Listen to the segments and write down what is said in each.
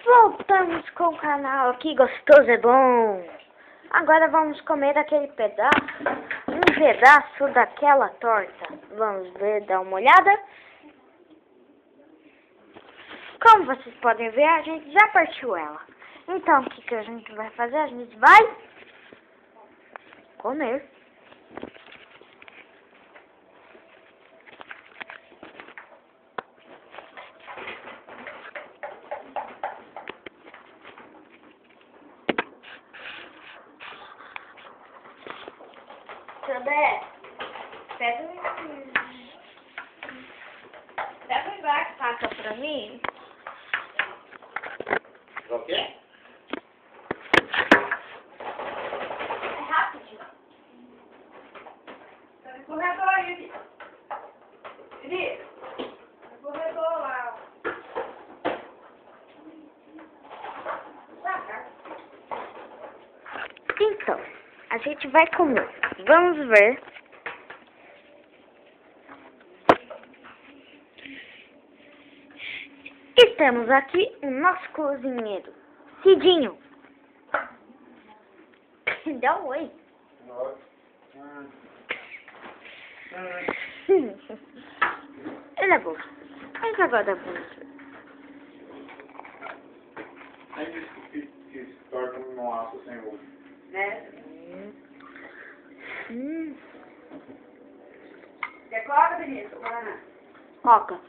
Voltamos com o canal aqui, gostoso é bom. Agora vamos comer aquele pedaço, um pedaço daquela torta. Vamos ver, dar uma olhada. Como vocês podem ver, a gente já partiu ela. Então, o que a gente vai fazer? A gente vai comer. Sandé, pega um garfo pra mim. O quê? É rápido. Tá no corredor aí, Vivi. Tá no corredor lá. Então, a gente vai comer. Vamos ver. E temos aqui o nosso cozinheiro, Cidinho. Dá um oi. Ele é bom. Mas agora vamos ver. Nem disse que torta não assa sem ovo. Né? Quer coca, Vinícius? Guaraná. Coca.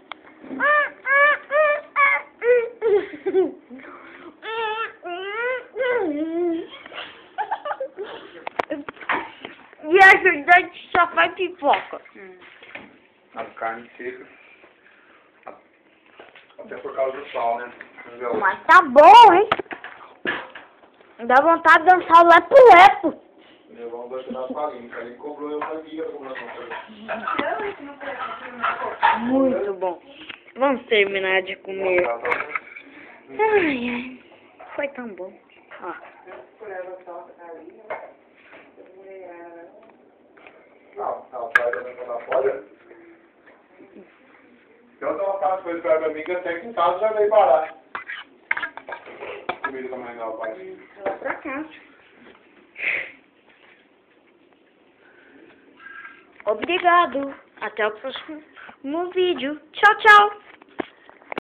E a gente só faz pipoca. A carne seca. Até por causa do sal, né? Mas tá bom, hein? Dá vontade de dançar o lepo-lepo. Eu vou dançar a farinha. A gente cobrou, eu sabia a cobração pra ele. Muito bom. Vamos terminar de comer. Ai, ai. Foi tão bom. Ó. Não, vai dançando na folha. Então ela faz coisas pra mim que até aqui em casa já veio parar. Comida também não, pai. Lá pra cá. Obrigado. Até o próximo vídeo. Tchau, tchau.